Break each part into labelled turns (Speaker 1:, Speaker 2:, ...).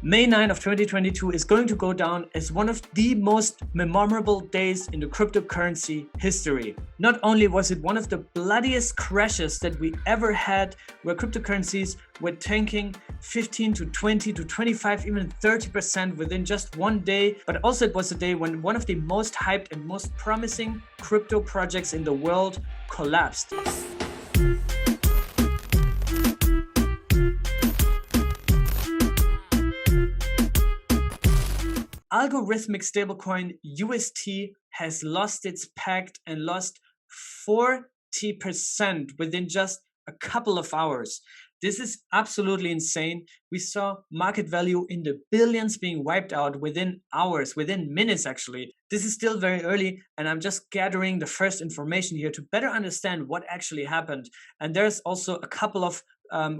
Speaker 1: May 9 of 2022 is going to go down as one of the most memorable days in the cryptocurrency history. Not only was it one of the bloodiest crashes that we ever had, where cryptocurrencies were tanking 15 to 20 to 25, even 30% within just one day, but also it was a day when one of the most hyped and most promising crypto projects in the world collapsed. Algorithmic stablecoin UST has lost its peg and lost 40% within just a couple of hours. This is absolutely insane. We saw market value in the billions being wiped out within hours, within minutes actually. This is still very early and I'm just gathering the first information here to better understand what actually happened. And there's also a couple of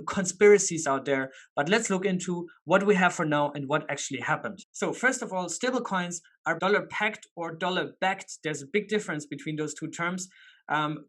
Speaker 1: conspiracies out there, but let's look into what we have for now and what actually happened. So first of all, stablecoins are dollar pegged or dollar backed. There's a big difference between those two terms.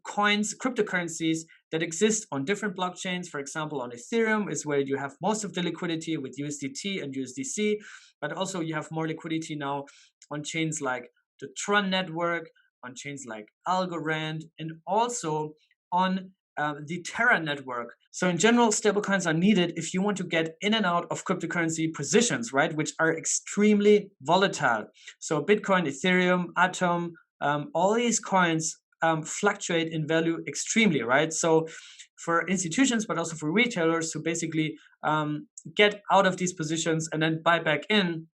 Speaker 1: Coins, cryptocurrencies that exist on different blockchains, for example, on Ethereum is where you have most of the liquidity with USDT and USDC, but also you have more liquidity now on chains like the Tron network, on chains like Algorand, and also on the Terra network. So in general, stablecoins are needed if you want to get in and out of cryptocurrency positions, right, which are extremely volatile. So Bitcoin, Ethereum, Atom, all these coins fluctuate in value extremely, right? So for institutions, but also for retailers to basically get out of these positions and then buy back in,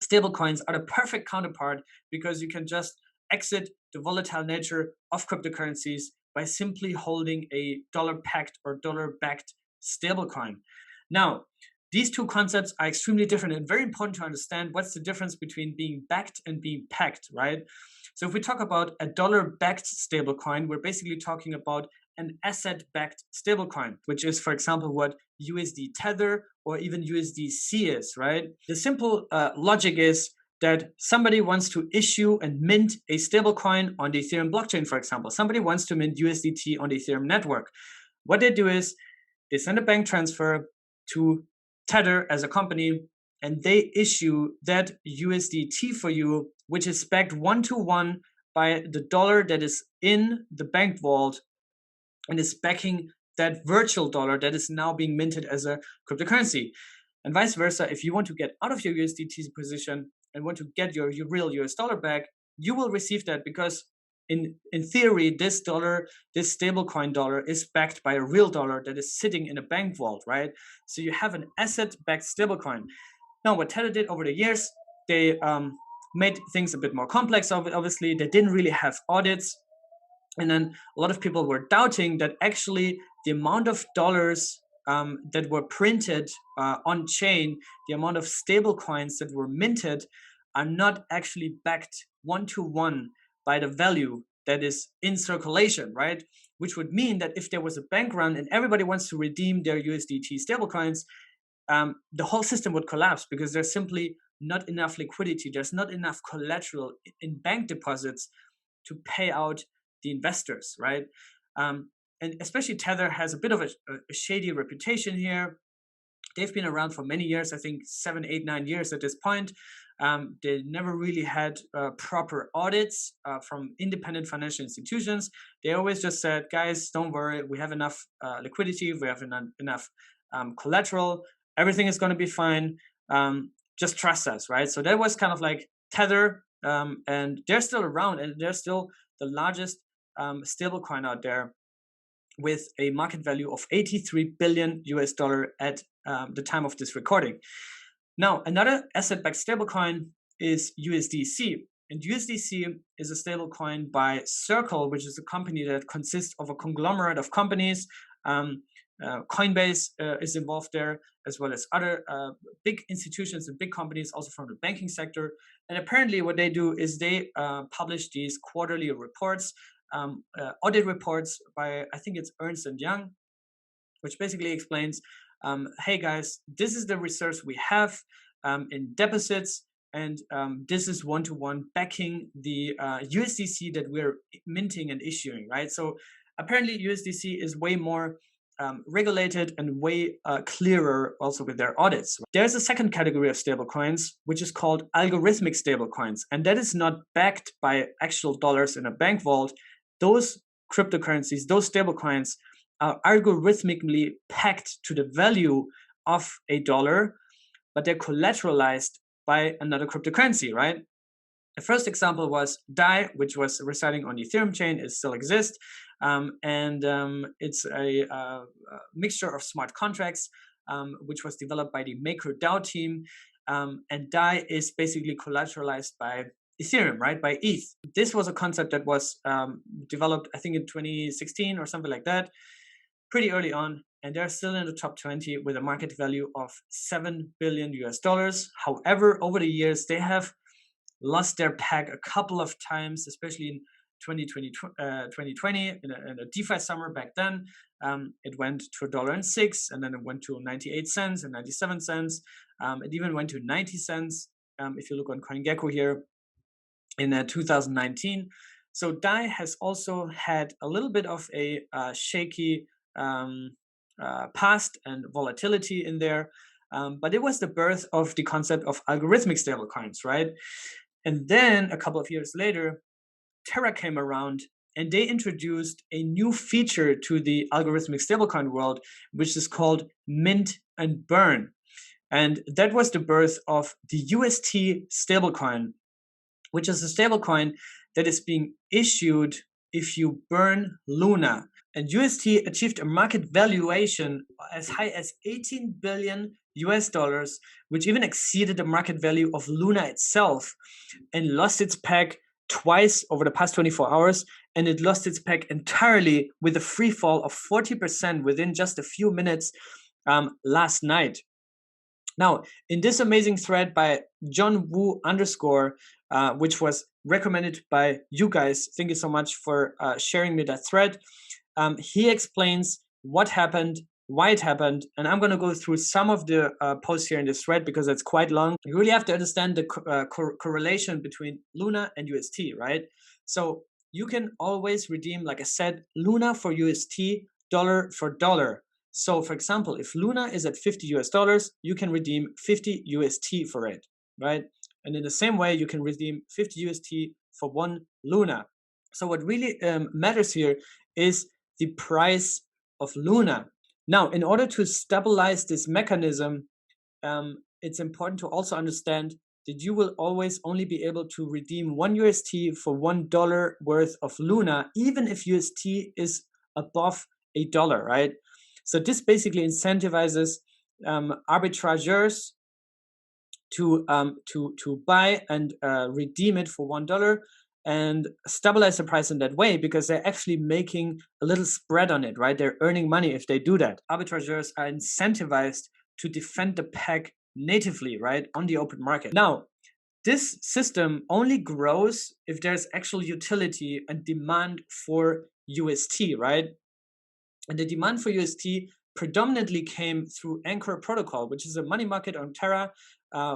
Speaker 1: stablecoins are the perfect counterpart because you can just exit the volatile nature of cryptocurrencies by simply holding a dollar-pegged or dollar-backed stablecoin. Now, these two concepts are extremely different and very important to understand what's the difference between being backed and being pegged, right? So if we talk about a dollar-backed stablecoin, we're basically talking about an asset-backed stablecoin, which is, for example, what USD Tether or even USDC is, right? The simple logic is that somebody wants to issue and mint a stablecoin on the Ethereum blockchain, for example. Somebody wants to mint USDT on the Ethereum network. What they do is they send a bank transfer to Tether as a company, and they issue that USDT for you, which is backed one-to-one by the dollar that is in the bank vault and is backing that virtual dollar that is now being minted as a cryptocurrency. And vice versa, if you want to get out of your USDT position and want to get your real US dollar back, you will receive that because in theory, this stablecoin dollar is backed by a real dollar that is sitting in a bank vault, right? So you have an asset-backed stablecoin. Now, what Tether did over the years, they made things a bit more complex, obviously. They didn't really have audits. And then a lot of people were doubting that actually the amount of dollars that were printed on chain, the amount of stable coins that were minted are not actually backed one-to-one by the value that is in circulation, right? Which would mean that if there was a bank run and everybody wants to redeem their USDT stablecoins, the whole system would collapse because there's simply not enough liquidity. There's not enough collateral in bank deposits to pay out the investors, right? And especially Tether has a bit of a shady reputation here. They've been around for many years, I think 7, 8, 9 years at this point. They never really had proper audits from independent financial institutions. They always just said, guys, don't worry, we have enough liquidity, we have enough collateral, everything is going to be fine, just trust us, right? So that was kind of like Tether, and they're still around and they're still the largest stablecoin out there with a market value of 83 billion US dollar at the time of this recording. Now, another asset-backed stablecoin is USDC. And USDC is a stablecoin by Circle, which is a company that consists of a conglomerate of companies. Coinbase is involved there, as well as other big institutions and big companies, also from the banking sector. And apparently what they do is they publish these quarterly reports, audit reports by, I think it's Ernst & Young, which basically explains, hey guys, this is the reserves we have in deposits, and this is one-to-one backing the USDC that we're minting and issuing, right? So apparently USDC is way more regulated and way clearer also with their audits. There's a second category of stablecoins, which is called algorithmic stablecoins. And that is not backed by actual dollars in a bank vault. Those cryptocurrencies, those stablecoins are algorithmically pegged to the value of a dollar, but they're collateralized by another cryptocurrency, right? The first example was DAI, which was residing on the Ethereum chain. It still exists. It's a mixture of smart contracts, which was developed by the MakerDAO team. And DAI is basically collateralized by Ethereum, right? By ETH. This was a concept that was developed, I think, in 2016 or something like that, pretty early on. And they're still in the top 20 with a market value of $7 billion US. However, over the years, they have lost their peg a couple of times, especially in 2020 in a DeFi summer back then. It went to $1.06, and then it went to 98 cents and 97 cents. It even went to 90 cents if you look on CoinGecko here in 2019. So DAI has also had a little bit of a shaky past and volatility in there. But it was the birth of the concept of algorithmic stablecoins, right? And then a couple of years later, Terra came around and they introduced a new feature to the algorithmic stablecoin world, which is called mint and burn. And that was the birth of the UST stablecoin, which is a stablecoin that is being issued if you burn Luna. And UST achieved a market valuation as high as 18 billion US dollars, which even exceeded the market value of Luna itself, and lost its peg twice over the past 24 hours. And it lost its peg entirely with a free fall of 40% within just a few minutes last night. Now, in this amazing thread by John Wu _, which was recommended by you guys, thank you so much for sharing me that thread. He explains what happened, why it happened, and I'm going to go through some of the posts here in this thread because it's quite long. You really have to understand the correlation between Luna and UST, right? So you can always redeem, like I said, Luna for UST, dollar for dollar. So for example, if Luna is at 50 US dollars, you can redeem 50 UST for it, right? And in the same way, you can redeem 50 UST for 1 Luna. So what really matters here is the price of Luna. Now, in order to stabilize this mechanism, it's important to also understand that you will always only be able to redeem 1 UST for $1 worth of Luna, even if UST is above $1, right? So this basically incentivizes arbitrageurs to buy and redeem it for $1 and stabilize the price in that way, because they're actually making a little spread on it, right? They're earning money if they do that. Arbitrageurs are incentivized to defend the peg natively, right, on the open market. Now, this system only grows if there's actual utility and demand for UST, right? And the demand for UST predominantly came through Anchor Protocol, which is a money market on Terra,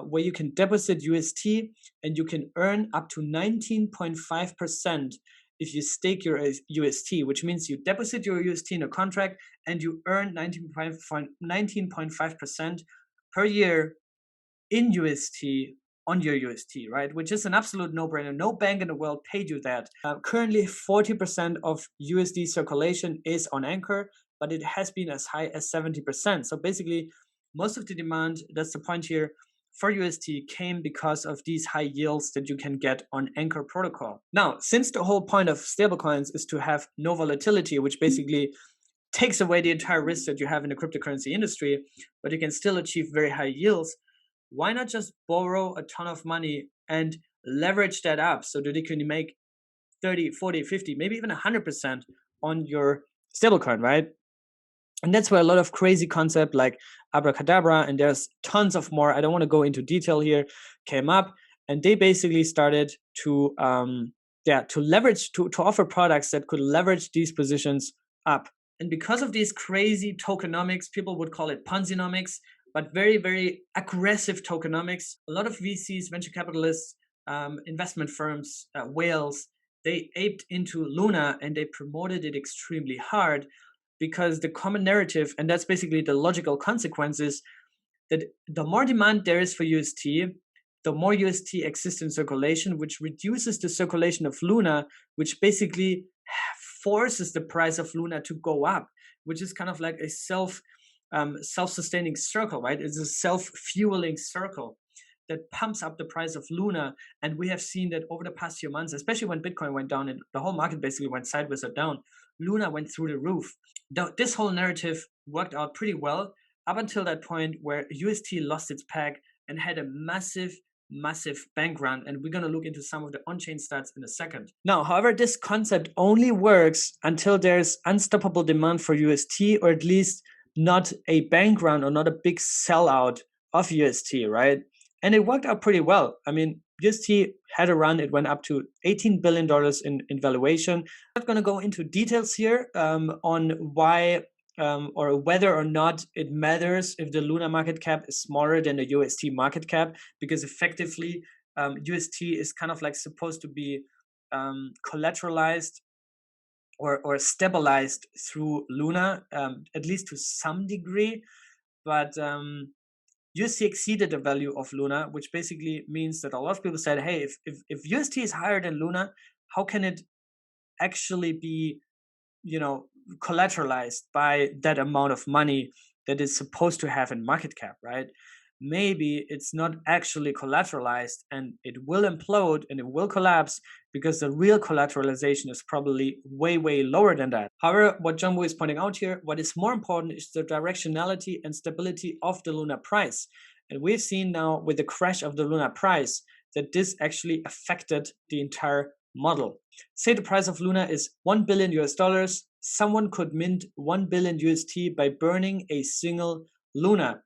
Speaker 1: where you can deposit UST and you can earn up to 19.5% if you stake your UST, which means you deposit your UST in a contract and you earn 19.5% per year in UST on your UST, right? Which is an absolute no-brainer. No bank in the world paid you that. Currently, 40% of USD circulation is on Anchor, but it has been as high as 70%. So basically, most of the demand, that's the point here, for UST came because of these high yields that you can get on Anchor Protocol. Now, since the whole point of stablecoins is to have no volatility, which basically takes away the entire risk that you have in the cryptocurrency industry, but you can still achieve very high yields, why not just borrow a ton of money and leverage that up so that you can make 30, 40, 50, maybe even 100% on your stablecoin, right? And that's where a lot of crazy concept like abracadabra, and there's tons of more, I don't want to go into detail here, came up. And they basically started to leverage, to offer products that could leverage these positions up. And because of these crazy tokenomics, people would call it Ponzinomics, but very, very aggressive tokenomics, a lot of VCs, venture capitalists, investment firms, whales, they aped into Luna and they promoted it extremely hard. because the common narrative, and that's basically the logical consequences, that the more demand there is for UST, the more UST exists in circulation, which reduces the circulation of Luna, which basically forces the price of Luna to go up, which is kind of like a self-sustaining circle, right? It's a self-fueling circle that pumps up the price of Luna. And we have seen that over the past few months, especially when Bitcoin went down and the whole market basically went sideways or down, Luna went through the roof. This whole narrative worked out pretty well up until that point where UST lost its peg and had a massive bank run, and we're going to look into some of the on-chain stats in a second. Now, however, this concept only works until there's unstoppable demand for UST, or at least not a bank run or not a big sellout of UST, right? And it worked out pretty well. I mean, UST had a run, it went up to $18 billion in valuation. I'm not going to go into details here on why or whether or not it matters if the Luna market cap is smaller than the UST market cap, because effectively UST is kind of like supposed to be collateralized or stabilized through Luna, at least to some degree. But UST exceeded the value of Luna, which basically means that a lot of people said, hey, if UST is higher than Luna, how can it actually be, collateralized by that amount of money that it's supposed to have in market cap, right? Maybe it's not actually collateralized and it will implode and it will collapse because the real collateralization is probably way lower than that. However, what Jumbo is pointing out here, what is more important is the directionality and stability of the Luna price. And we've seen now with the crash of the Luna price that this actually affected the entire model. Say the price of Luna is $1 billion US, someone could mint 1 billion UST by burning a single Luna.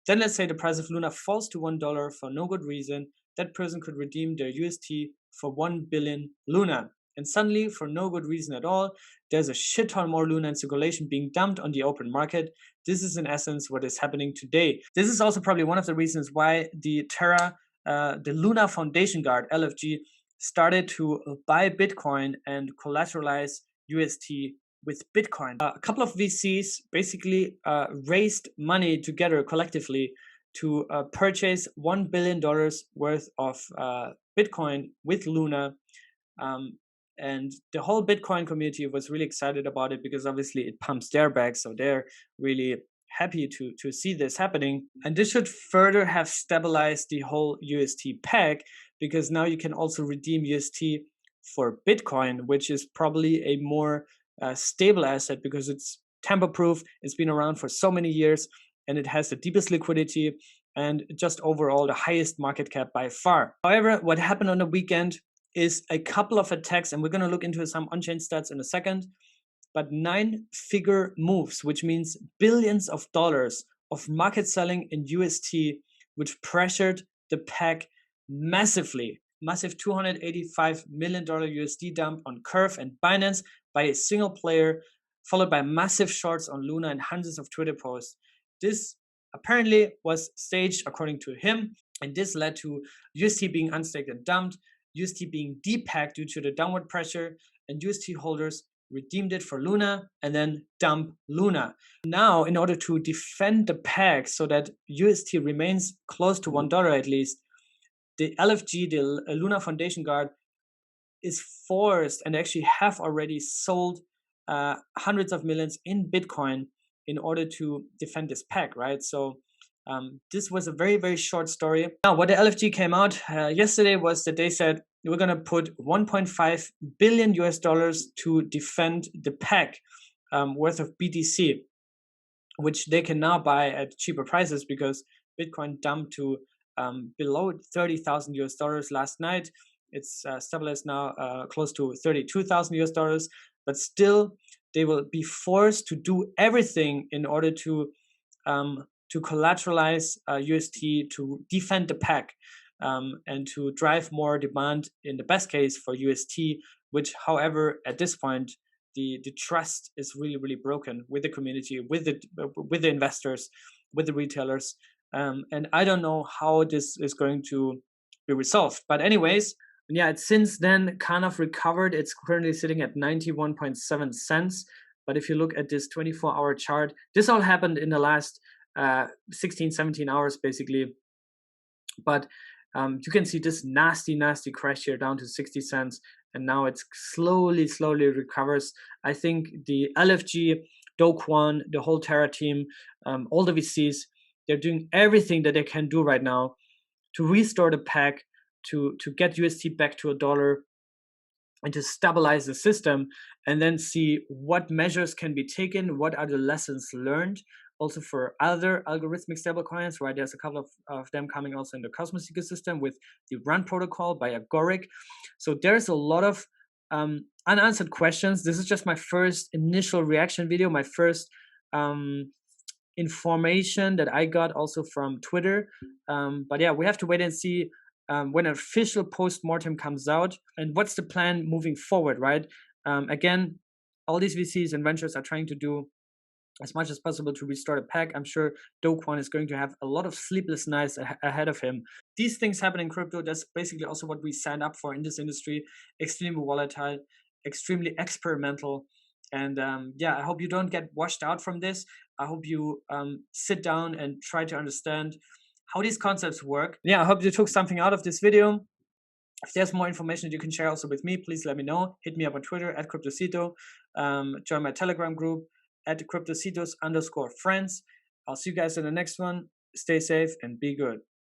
Speaker 1: Then let's say the price of Luna falls to $1 for no good reason. That person could redeem their UST for 1 billion Luna. And suddenly, for no good reason at all, there's a shit ton more Luna in circulation being dumped on the open market. This is in essence what is happening today. This is also probably one of the reasons why the Terra, the Luna Foundation Guard, LFG, started to buy Bitcoin and collateralize UST with Bitcoin. A couple of VCs basically raised money together collectively to purchase $1 billion worth of Bitcoin with Luna. And the whole Bitcoin community was really excited about it because obviously it pumps their bags. So they're really happy to see this happening. And this should further have stabilized the whole UST peg, because now you can also redeem UST for Bitcoin, which is probably a more stable asset because it's tamper-proof, it's been around for so many years, and it has the deepest liquidity and just overall the highest market cap by far. However, what happened on the weekend is a couple of attacks, and we're going to look into some on-chain stats in a second, but 9-figure moves, which means billions of dollars of market selling in UST, which pressured the peg massively. Massive $285 million USD dump on Curve and Binance by a single player, followed by massive shorts on Luna and hundreds of Twitter posts. This apparently was staged according to him, and this led to UST being unstaked and dumped, UST being depegged due to the downward pressure, and UST holders redeemed it for Luna and then dump Luna. Now, in order to defend the peg so that UST remains close to $1 at least, the LFG, the Luna Foundation Guard, is forced and actually have already sold hundreds of millions in Bitcoin in order to defend this peg, right? So this was a very short story. Now, what the LFG came out yesterday was that they said we're going to put $1.5 billion to defend the peg worth of BTC, which they can now buy at cheaper prices because Bitcoin dumped to below $30,000 last night. It's stabilized now close to $32,000, but still they will be forced to do everything in order to collateralize UST, to defend the peg, and to drive more demand in the best case for UST, which, however, at this point, the trust is really broken with the community, with the investors, with the retailers. And I don't know how this is going to be resolved. But anyways, yeah, it's since then kind of recovered. It's currently sitting at 91.7 cents. But if you look at this 24-hour chart, this all happened in the last 16, 17 hours basically. But you can see this nasty crash here down to 60 cents, and now it's slowly recovers. I think the LFG, Do Kwon, the whole Terra team, all the VCs, they're doing everything that they can do right now to restore the peg, to get UST back to $1, and to stabilize the system, and then see what measures can be taken, what are the lessons learned also for other algorithmic stablecoins, right? There's a couple of them coming also in the Cosmos ecosystem with the Run protocol by Agoric. So there's a lot of unanswered questions. This is just my first initial reaction video, my first information that I got also from Twitter. But yeah, we have to wait and see when an official post-mortem comes out and what's the plan moving forward, right? Again, all these VCs and ventures are trying to do as much as possible to restore the peg. I'm sure Do Kwon is going to have a lot of sleepless nights ahead of him. These things happen in crypto. That's basically also what we signed up for in this industry. Extremely volatile, extremely experimental. And yeah, I hope you don't get washed out from this. I hope you sit down and try to understand how these concepts work. Yeah, I hope you took something out of this video. If there's more information that you can share also with me, please let me know. Hit me up on Twitter at Cryptocito. Join my Telegram group at Cryptocitos_friends. I'll see you guys in the next one. Stay safe and be good.